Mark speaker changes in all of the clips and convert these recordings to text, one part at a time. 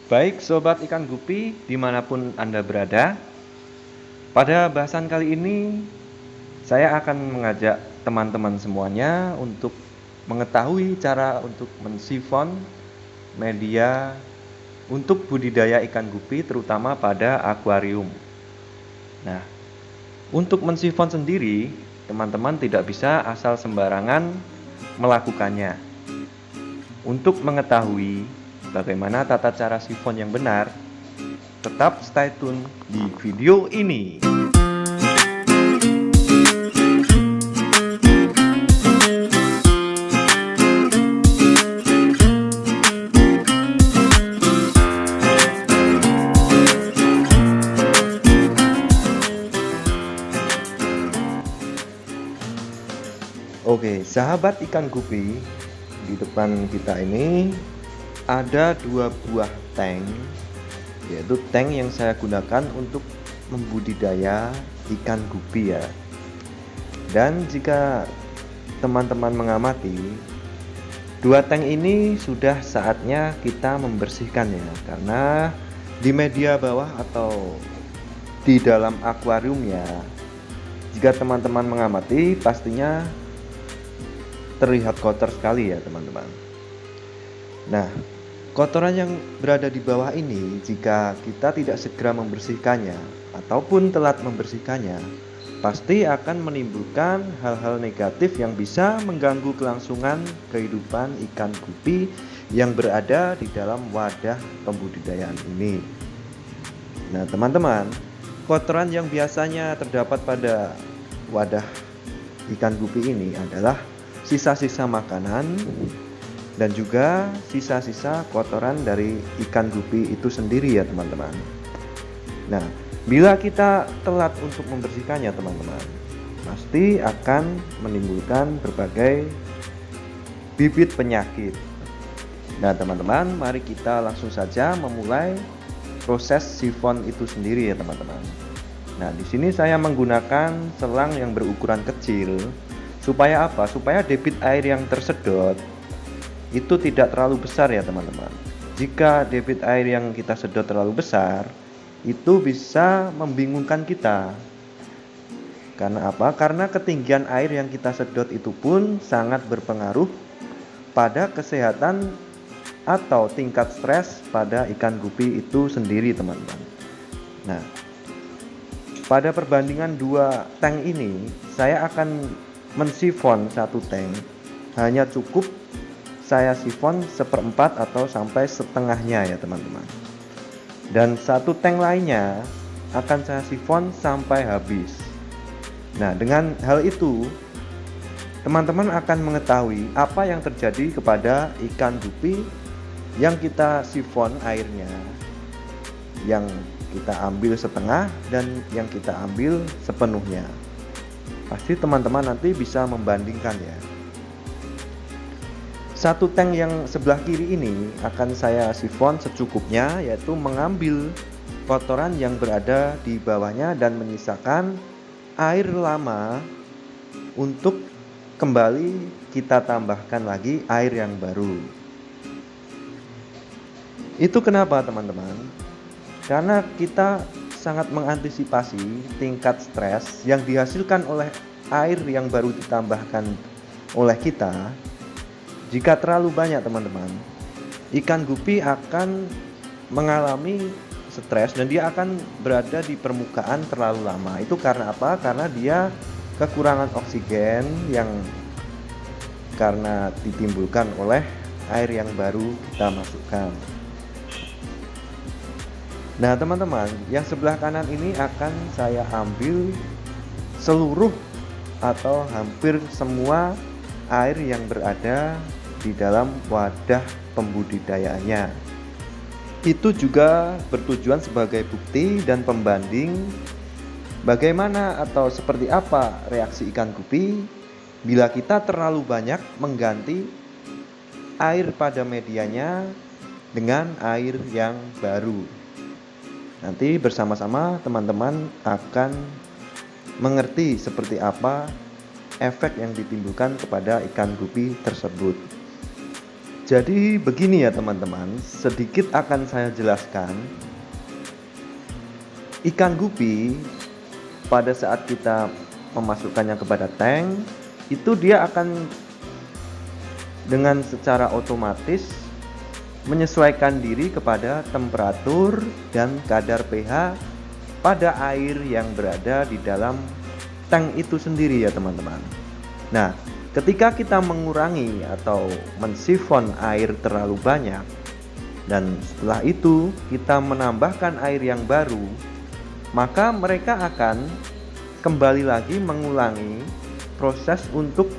Speaker 1: Baik Sobat Ikan Gupi dimanapun Anda berada, pada bahasan kali ini saya akan mengajak teman-teman semuanya untuk mengetahui cara untuk mensifon media untuk budidaya ikan gupi terutama pada akuarium. Nah, untuk mensifon sendiri, teman-teman tidak bisa asal sembarangan melakukannya. Untuk mengetahui bagaimana tata cara sifon yang benar, tetap stay tune di video ini. Oke, sahabat ikan gupi, di depan kita ini ada dua buah tank, yaitu tank yang saya gunakan untuk membudidaya ikan gupi ya. Dan jika teman-teman mengamati, dua tank ini sudah saatnya kita membersihkannya, karena di media bawah atau di dalam akuariumnya, jika teman-teman mengamati pastinya terlihat kotor sekali ya teman-teman. Nah, kotoran yang berada di bawah ini jika kita tidak segera membersihkannya ataupun telat membersihkannya, pasti akan menimbulkan hal-hal negatif yang bisa mengganggu kelangsungan kehidupan ikan gupi yang berada di dalam wadah pembudidayaan ini. Nah teman-teman, kotoran yang biasanya terdapat pada wadah ikan gupi ini adalah sisa-sisa makanan dan juga sisa-sisa kotoran dari ikan gupi itu sendiri ya teman-teman. Nah, bila kita telat untuk membersihkannya teman-teman, pasti akan menimbulkan berbagai bibit penyakit. Nah teman-teman, mari kita langsung saja memulai proses sifon itu sendiri ya teman-teman. Nah, di sini saya menggunakan selang yang berukuran kecil. Supaya apa? Supaya debit air yang tersedot itu tidak terlalu besar ya teman-teman. Jika debit air yang kita sedot terlalu besar, itu bisa membingungkan kita. Karena apa? Karena ketinggian air yang kita sedot itu pun sangat berpengaruh pada kesehatan atau tingkat stres pada ikan gupi itu sendiri teman-teman. Nah, pada perbandingan dua tank ini, saya akan mensifon satu tank hanya cukup saya sifon 1/4 atau sampai setengahnya ya teman-teman. Dan satu tank lainnya akan saya sifon sampai habis. Nah, dengan hal itu teman-teman akan mengetahui apa yang terjadi kepada ikan gupi yang kita sifon airnya, yang kita ambil setengah dan yang kita ambil sepenuhnya. Pasti teman-teman nanti bisa membandingkan ya. Satu tank yang sebelah kiri ini akan saya sifon secukupnya, yaitu mengambil kotoran yang berada di bawahnya dan menyisakan air lama untuk kembali kita tambahkan lagi air yang baru. Itu kenapa teman-teman? Karena kita sangat mengantisipasi tingkat stres yang dihasilkan oleh air yang baru ditambahkan oleh kita. Jika terlalu banyak teman-teman, ikan gupi akan mengalami stres dan dia akan berada di permukaan terlalu lama. Itu karena apa? Karena dia kekurangan oksigen yang karena ditimbulkan oleh air yang baru kita masukkan. Nah teman-teman, yang sebelah kanan ini akan saya ambil seluruh atau hampir semua air yang berada di dalam wadah pembudidayaannya. Itu juga bertujuan sebagai bukti dan pembanding bagaimana atau seperti apa reaksi ikan gupi bila kita terlalu banyak mengganti air pada medianya dengan air yang baru. Nanti bersama-sama teman-teman akan mengerti seperti apa efek yang ditimbulkan kepada ikan gupi tersebut. Jadi begini ya teman-teman, sedikit akan saya jelaskan. Ikan gupi pada saat kita memasukkannya kepada tank, itu dia akan dengan secara otomatis menyesuaikan diri kepada temperatur dan kadar pH pada air yang berada di dalam tank itu sendiri ya teman-teman. Nah, ketika kita mengurangi atau mensifon air terlalu banyak dan setelah itu kita menambahkan air yang baru, maka mereka akan kembali lagi mengulangi proses untuk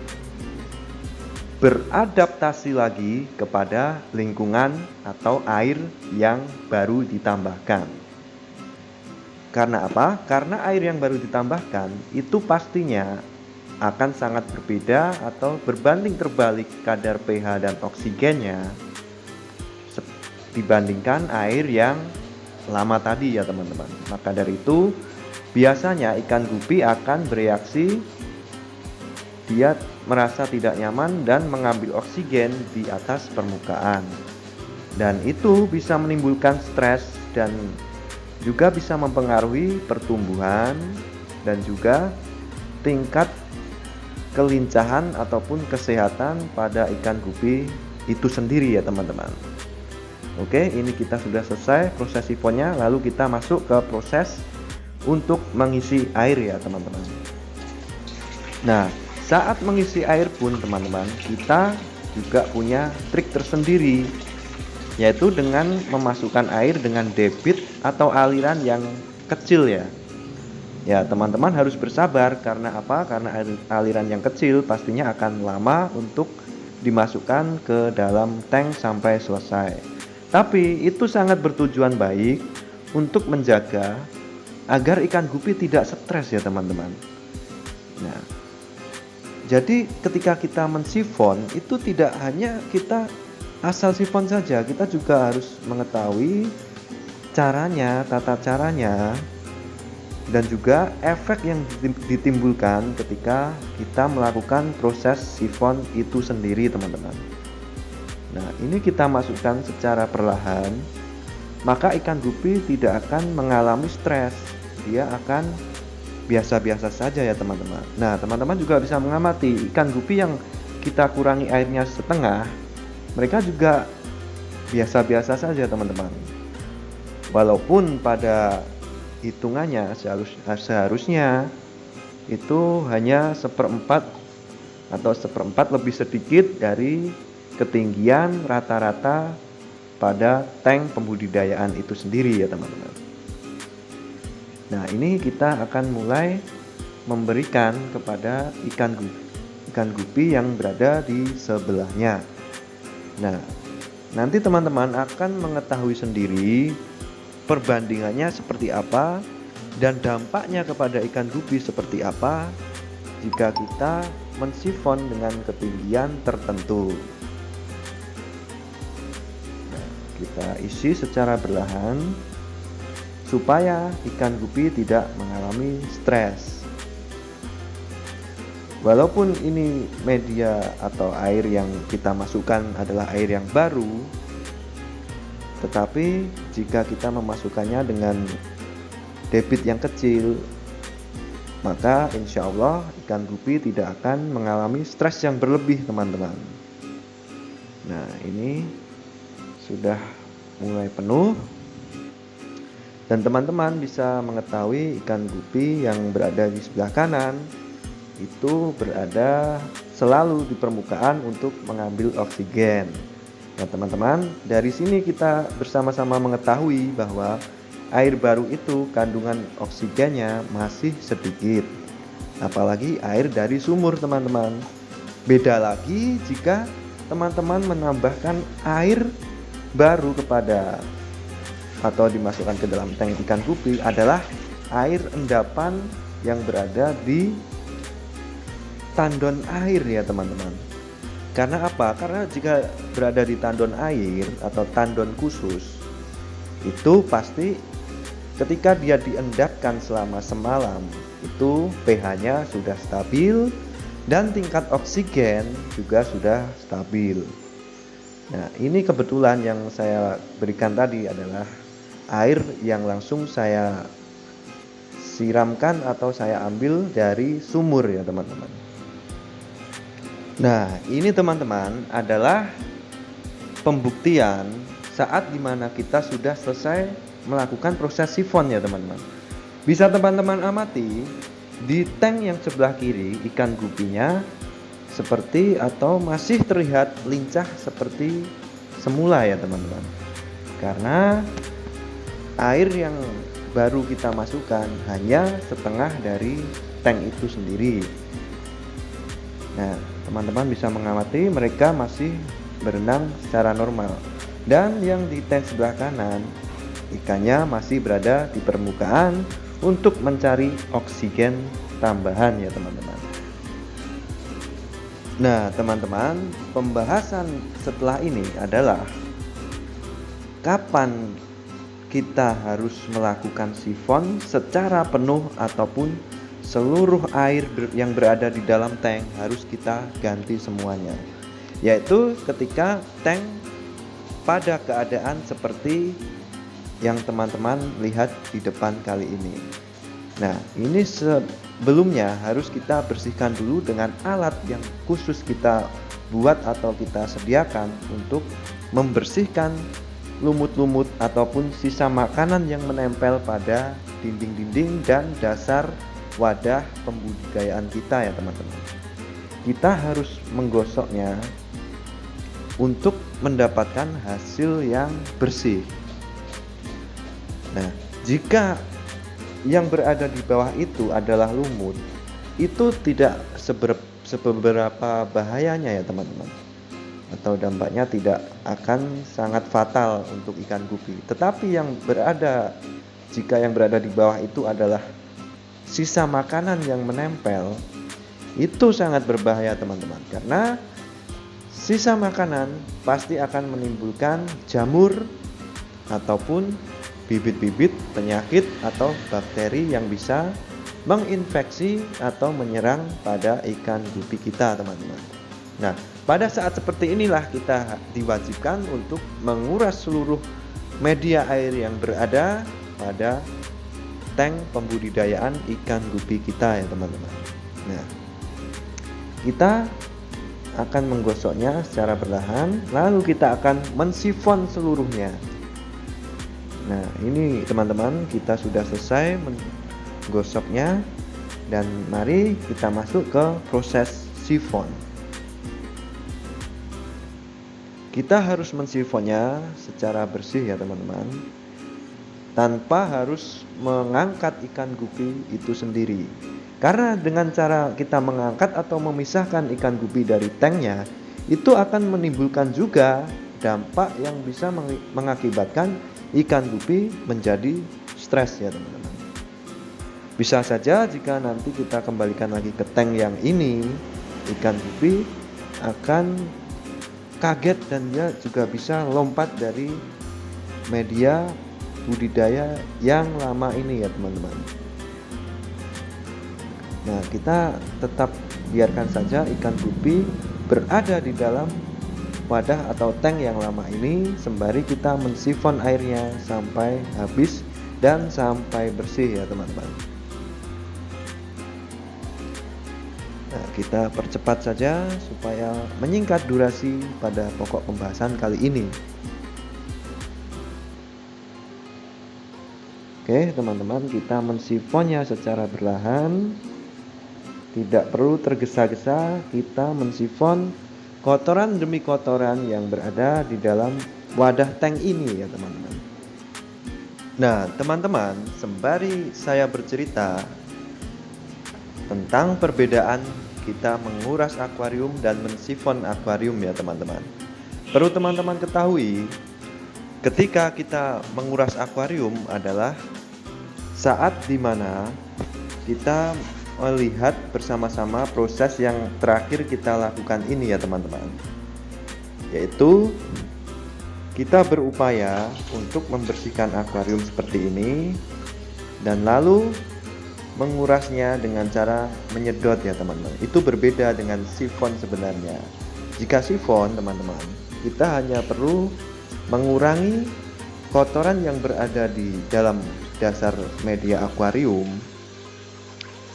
Speaker 1: beradaptasi lagi kepada lingkungan atau air yang baru ditambahkan. Karena apa? Karena air yang baru ditambahkan itu pastinya akan sangat berbeda atau berbanding terbalik kadar pH dan oksigennya dibandingkan air yang lama tadi ya teman-teman. Maka dari itu biasanya ikan gupi akan bereaksi, dia merasa tidak nyaman dan mengambil oksigen di atas permukaan, dan itu bisa menimbulkan stres dan juga bisa mempengaruhi pertumbuhan dan juga tingkat kelincahan ataupun kesehatan pada ikan gupi itu sendiri ya teman-teman. Oke, ini kita sudah selesai proses sifonnya, lalu kita masuk ke proses untuk mengisi air ya teman-teman. Nah, saat mengisi air pun teman-teman, kita juga punya trik tersendiri, yaitu dengan memasukkan air dengan debit atau aliran yang kecil ya. Ya teman-teman harus bersabar, karena apa? Karena aliran yang kecil pastinya akan lama untuk dimasukkan ke dalam tank sampai selesai. Tapi itu sangat bertujuan baik untuk menjaga agar ikan gupi tidak stres ya teman-teman. Nah, jadi ketika kita mensifon itu tidak hanya kita asal sifon saja, kita juga harus mengetahui caranya, tata caranya, dan juga efek yang ditimbulkan ketika kita melakukan proses sifon itu sendiri teman-teman. Nah, ini kita masukkan secara perlahan, maka ikan gupi tidak akan mengalami stres, dia akan biasa-biasa saja ya teman-teman. Nah, teman-teman juga bisa mengamati ikan gupi yang kita kurangi airnya setengah, mereka juga biasa-biasa saja teman-teman. Walaupun pada hitungannya seharusnya itu hanya seperempat atau seperempat lebih sedikit dari ketinggian rata-rata pada tank pembudidayaan itu sendiri ya teman-teman. Nah, ini kita akan mulai memberikan kepada ikan gupi yang berada di sebelahnya. Nah, nanti teman-teman akan mengetahui sendiri perbandingannya seperti apa dan dampaknya kepada ikan gupi seperti apa jika kita mensifon dengan ketinggian tertentu. Nah, kita isi secara perlahan supaya ikan gupi tidak mengalami stres. Walaupun ini media atau air yang kita masukkan adalah air yang baru, tetapi jika kita memasukkannya dengan debit yang kecil, maka insya Allah ikan gupi tidak akan mengalami stres yang berlebih teman-teman. Nah, ini sudah mulai penuh, dan teman-teman bisa mengetahui ikan gupi yang berada di sebelah kanan itu berada selalu di permukaan untuk mengambil oksigen. Nah teman-teman, dari sini kita bersama-sama mengetahui bahwa air baru itu kandungan oksigennya masih sedikit, apalagi air dari sumur teman-teman. Beda lagi jika teman-teman menambahkan air baru kepada atau dimasukkan ke dalam tank ikan gupi adalah air endapan yang berada di tandon air ya teman-teman. Karena apa? Karena jika berada di tandon air atau tandon khusus, itu pasti ketika dia diendapkan selama semalam, itu pH-nya sudah stabil dan tingkat oksigen juga sudah stabil. Nah, ini kebetulan yang saya berikan tadi adalah air yang langsung saya siramkan atau saya ambil dari sumur ya teman-teman. Nah, ini teman-teman adalah pembuktian saat dimana kita sudah selesai melakukan proses sifon ya teman-teman. Bisa teman-teman amati di tank yang sebelah kiri ikan gupinya seperti atau masih terlihat lincah seperti semula ya teman-teman, karena air yang baru kita masukkan hanya setengah dari tank itu sendiri. Nah, teman-teman bisa mengamati mereka masih berenang secara normal, dan yang di tank sebelah kanan ikannya masih berada di permukaan untuk mencari oksigen tambahan ya teman-teman. Nah teman-teman, pembahasan setelah ini adalah kapan kita harus melakukan sifon secara penuh ataupun seluruh air yang berada di dalam tank harus kita ganti semuanya, yaitu ketika tank pada keadaan seperti yang teman-teman lihat di depan kali ini. Nah, ini sebelumnya harus kita bersihkan dulu dengan alat yang khusus kita buat atau kita sediakan untuk membersihkan lumut-lumut ataupun sisa makanan yang menempel pada dinding-dinding dan dasar wadah pembudidayaan kita ya teman-teman. Kita harus menggosoknya untuk mendapatkan hasil yang bersih. Nah, jika yang berada di bawah itu adalah lumut, itu tidak seberapa bahayanya ya teman-teman, atau dampaknya tidak akan sangat fatal untuk ikan gupi. Tetapi jika yang berada di bawah itu adalah sisa makanan yang menempel, itu sangat berbahaya teman-teman, karena sisa makanan pasti akan menimbulkan jamur ataupun bibit-bibit penyakit atau bakteri yang bisa menginfeksi atau menyerang pada ikan gupi kita teman-teman. Nah, pada saat seperti inilah kita diwajibkan untuk menguras seluruh media air yang berada pada tank pembudidayaan ikan gupi kita ya teman-teman. Nah, kita akan menggosoknya secara perlahan, lalu kita akan mensifon seluruhnya. Nah, ini teman-teman, kita sudah selesai menggosoknya, dan mari kita masuk ke proses sifon. Kita harus mensifonnya secara bersih ya teman-teman, tanpa harus mengangkat ikan gupi itu sendiri. Karena dengan cara kita mengangkat atau memisahkan ikan gupi dari tanknya, itu akan menimbulkan juga dampak yang bisa mengakibatkan ikan gupi menjadi stres ya teman-teman. Bisa saja jika nanti kita kembalikan lagi ke tank yang ini, ikan gupi akan kaget dan dia juga bisa lompat dari media budidaya yang lama ini ya teman-teman. Nah, kita tetap biarkan saja ikan gupi berada di dalam wadah atau tank yang lama ini sembari kita mensifon airnya sampai habis dan sampai bersih ya teman-teman. Nah, kita percepat saja supaya menyingkat durasi pada pokok pembahasan kali ini. Oke teman-teman, kita mensifonnya secara berlahan, tidak perlu tergesa-gesa. Kita mensifon kotoran demi kotoran yang berada di dalam wadah tank ini ya teman-teman. Nah teman-teman, sembari saya bercerita tentang perbedaan kita menguras akuarium dan mensifon akuarium ya teman-teman, perlu teman-teman ketahui, ketika kita menguras akuarium adalah saat dimana kita melihat bersama-sama proses yang terakhir kita lakukan ini ya teman-teman, yaitu kita berupaya untuk membersihkan akuarium seperti ini dan lalu mengurasnya dengan cara menyedot ya teman-teman. Itu berbeda dengan sifon sebenarnya. Jika sifon teman-teman, Kita hanya perlu mengurangi kotoran yang berada di dalam dasar media akuarium.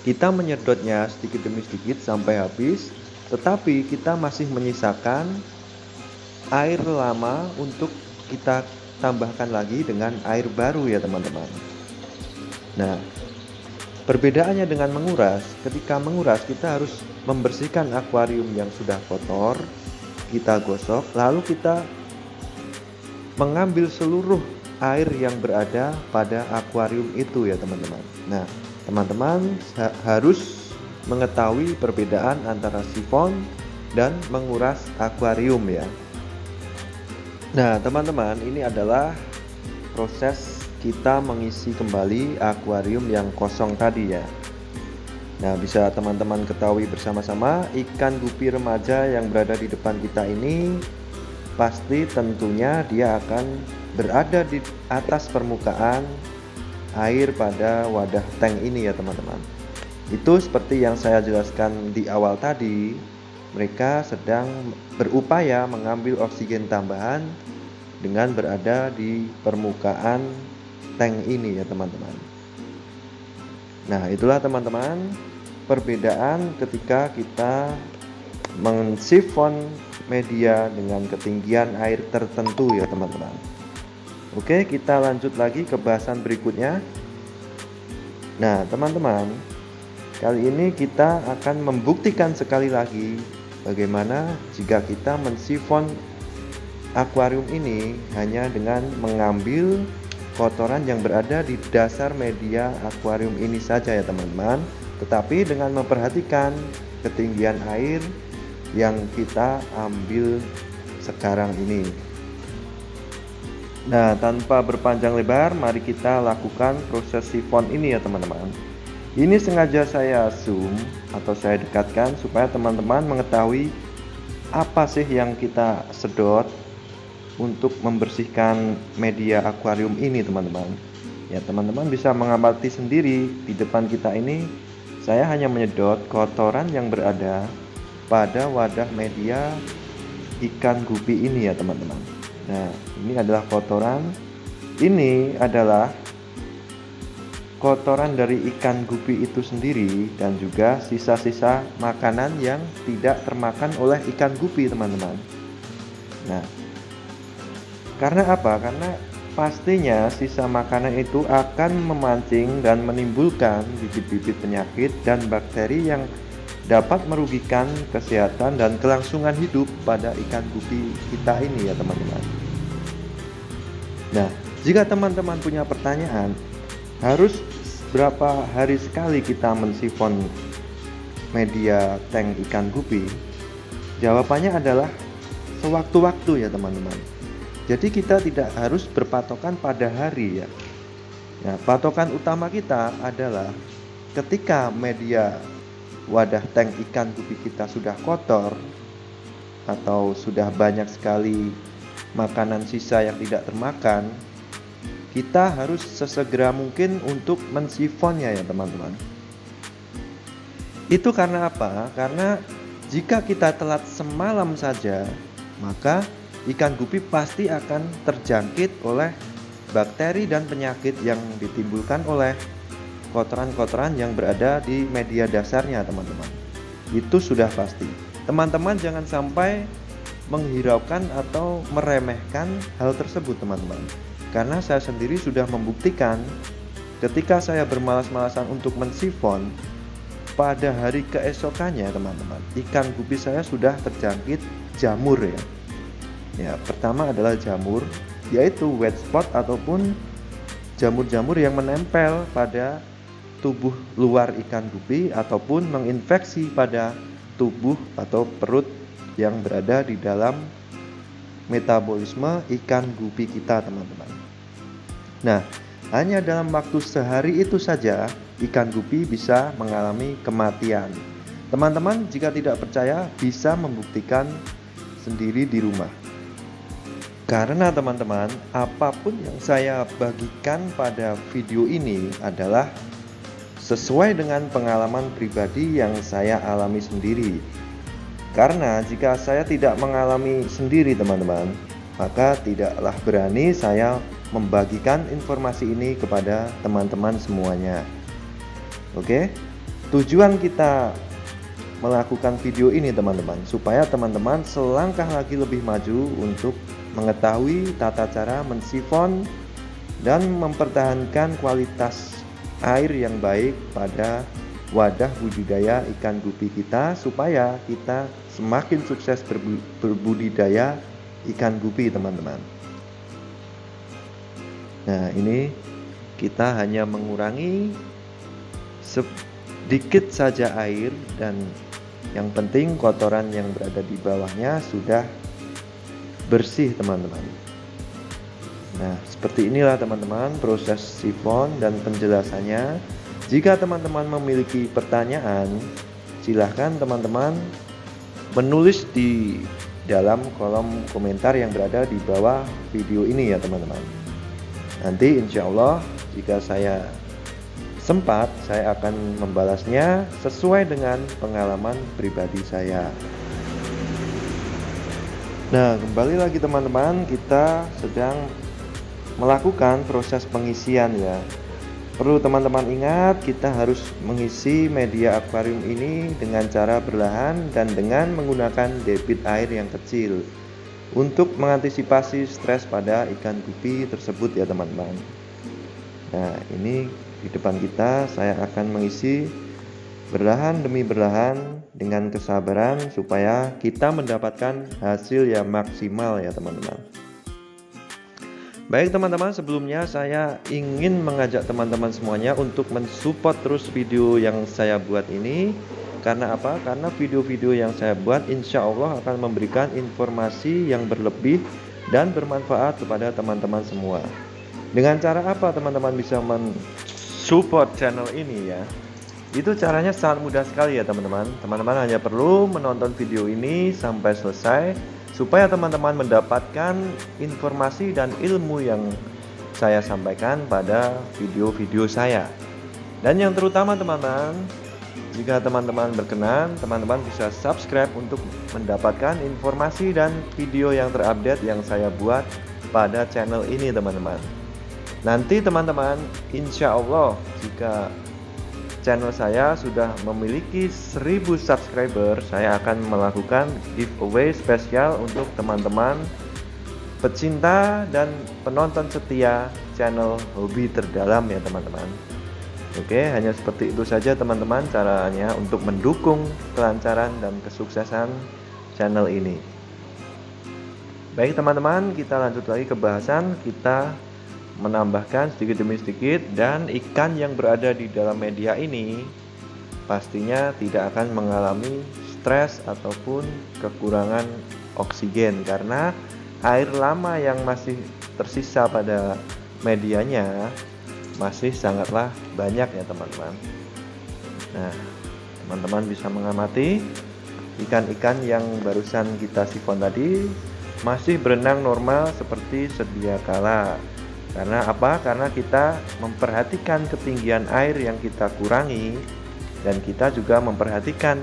Speaker 1: Kita menyedotnya sedikit demi sedikit sampai habis, tetapi kita masih menyisakan air lama untuk kita tambahkan lagi dengan air baru ya teman-teman. Nah, perbedaannya dengan menguras, ketika menguras kita harus membersihkan akuarium yang sudah kotor, kita gosok, lalu kita mengambil seluruh air yang berada pada akuarium itu ya teman-teman. Nah, teman-teman harus mengetahui perbedaan antara sifon dan menguras akuarium ya. Nah, teman-teman, ini adalah proses kita mengisi kembali akuarium yang kosong tadi ya. Nah, bisa teman-teman ketahui bersama-sama, ikan gupi remaja yang berada di depan kita ini pasti tentunya dia akan berada di atas permukaan air pada wadah tank ini ya teman-teman. Itu seperti yang saya jelaskan di awal tadi, mereka sedang berupaya mengambil oksigen tambahan dengan berada di permukaan tank ini ya teman-teman. Nah, itulah teman-teman perbedaan ketika kita mensifon media dengan ketinggian air tertentu ya teman-teman. Oke, kita lanjut lagi ke bahasan berikutnya. Nah, teman-teman, kali ini kita akan membuktikan sekali lagi bagaimana jika kita mensifon akuarium ini hanya dengan mengambil kotoran yang berada di dasar media akuarium ini saja ya teman-teman, tetapi dengan memperhatikan ketinggian air yang kita ambil sekarang ini. Nah, tanpa berpanjang lebar, mari kita lakukan proses sifon ini ya teman-teman. Ini sengaja saya zoom atau saya dekatkan supaya teman-teman mengetahui apa sih yang kita sedot untuk membersihkan media akuarium ini teman-teman. Ya, teman-teman bisa mengamati sendiri di depan kita ini saya hanya menyedot kotoran yang berada pada wadah media ikan gupi ini ya teman-teman. Nah, ini adalah kotoran. Ini adalah kotoran dari ikan gupi itu sendiri dan juga sisa-sisa makanan yang tidak termakan oleh ikan gupi teman-teman. Nah, karena apa? Karena pastinya sisa makanan itu akan memancing dan menimbulkan bibit-bibit penyakit dan bakteri yang dapat merugikan kesehatan dan kelangsungan hidup pada ikan gupi kita ini ya teman-teman. Nah, jika teman-teman punya pertanyaan, harus berapa hari sekali kita mensifon media tank ikan gupi? Jawabannya adalah sewaktu-waktu ya teman-teman. Jadi kita tidak harus berpatokan pada hari ya. Nah, patokan utama kita adalah ketika media wadah tank ikan gupi kita sudah kotor atau sudah banyak sekali makanan sisa yang tidak termakan, kita harus sesegera mungkin untuk mensifonnya ya teman-teman. Itu karena apa? Karena jika kita telat semalam saja, maka ikan gupi pasti akan terjangkit oleh bakteri dan penyakit yang ditimbulkan oleh kotoran-kotoran yang berada di media dasarnya teman-teman. Itu sudah pasti. Teman-teman jangan sampai menghiraukan atau meremehkan hal tersebut teman-teman. Karena saya sendiri sudah membuktikan ketika saya bermalas-malasan untuk mensifon, pada hari keesokannya teman-teman, ikan gupi saya sudah terjangkit jamur ya. Ya, pertama adalah jamur, yaitu white spot ataupun jamur-jamur yang menempel pada tubuh luar ikan gupi ataupun menginfeksi pada tubuh atau perut yang berada di dalam metabolisme ikan gupi kita teman-teman. Nah, hanya dalam waktu sehari itu saja ikan gupi bisa mengalami kematian. Teman-teman jika tidak percaya bisa membuktikan sendiri di rumah. Karena teman-teman, apapun yang saya bagikan pada video ini adalah sesuai dengan pengalaman pribadi yang saya alami sendiri. Karena jika saya tidak mengalami sendiri teman-teman, maka tidaklah berani saya membagikan informasi ini kepada teman-teman semuanya. Oke, tujuan kita melakukan video ini teman-teman, supaya teman-teman selangkah lagi lebih maju untuk mengetahui tata cara mensifon dan mempertahankan kualitas air yang baik pada wadah budidaya ikan gupi kita, supaya kita semakin sukses berbudidaya ikan gupi teman-teman. Nah, ini kita hanya mengurangi sedikit saja air, dan yang penting kotoran yang berada di bawahnya sudah bersih teman-teman. Nah, seperti inilah teman-teman proses sifon dan penjelasannya. Jika teman-teman memiliki pertanyaan, silahkan teman-teman menulis di dalam kolom komentar yang berada di bawah video ini ya teman-teman. Nanti insya Allah jika saya sempat, saya akan membalasnya sesuai dengan pengalaman pribadi saya. Nah, kembali lagi teman-teman, kita sedang melakukan proses pengisian ya. Perlu teman-teman ingat, kita harus mengisi media akuarium ini dengan cara berlahan dan dengan menggunakan debit air yang kecil untuk mengantisipasi stres pada ikan gupi tersebut ya teman-teman. Nah, ini di depan kita saya akan mengisi berlahan demi berlahan dengan kesabaran supaya kita mendapatkan hasil yang maksimal ya teman-teman. Baik teman-teman, sebelumnya saya ingin mengajak teman-teman semuanya untuk mensupport terus video yang saya buat ini. Karena apa? Karena video-video yang saya buat insya Allah akan memberikan informasi yang berlebih dan bermanfaat kepada teman-teman semua. Dengan cara apa teman-teman bisa mensupport channel ini ya? Itu caranya sangat mudah sekali ya teman-teman. Teman-teman hanya perlu menonton video ini sampai selesai, supaya teman-teman mendapatkan informasi dan ilmu yang saya sampaikan pada video-video saya. Dan yang terutama teman-teman, jika teman-teman berkenan, teman-teman bisa subscribe untuk mendapatkan informasi dan video yang terupdate yang saya buat pada channel ini teman-teman. Nanti teman-teman, insya Allah jika channel saya sudah memiliki 1000 subscriber, saya akan melakukan giveaway spesial untuk teman-teman pecinta dan penonton setia channel Hobi Terdalam ya teman-teman. Oke, hanya seperti itu saja teman-teman caranya untuk mendukung kelancaran dan kesuksesan channel ini. Baik teman-teman, kita lanjut lagi ke bahasan. Kita menambahkan sedikit demi sedikit, dan ikan yang berada di dalam media ini pastinya tidak akan mengalami stres ataupun kekurangan oksigen, karena air lama yang masih tersisa pada medianya masih sangatlah banyak ya teman-teman. Nah, teman-teman bisa mengamati ikan-ikan yang barusan kita sifon tadi masih berenang normal seperti sedia kala. Karena apa? Karena kita memperhatikan ketinggian air yang kita kurangi, dan kita juga memperhatikan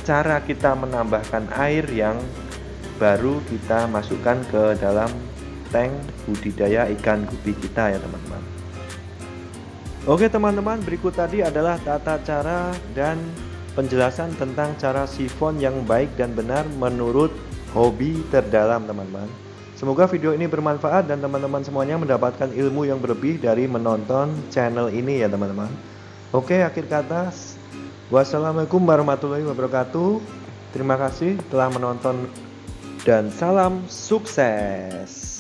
Speaker 1: cara kita menambahkan air yang baru kita masukkan ke dalam tank budidaya ikan gupi kita ya teman-teman. Oke teman-teman, berikut tadi adalah tata cara dan penjelasan tentang cara sifon yang baik dan benar menurut Hobi Terdalam teman-teman. Semoga video ini bermanfaat dan teman-teman semuanya mendapatkan ilmu yang berlebih dari menonton channel ini ya teman-teman. Oke, akhir kata, wassalamualaikum warahmatullahi wabarakatuh. Terima kasih telah menonton dan salam sukses.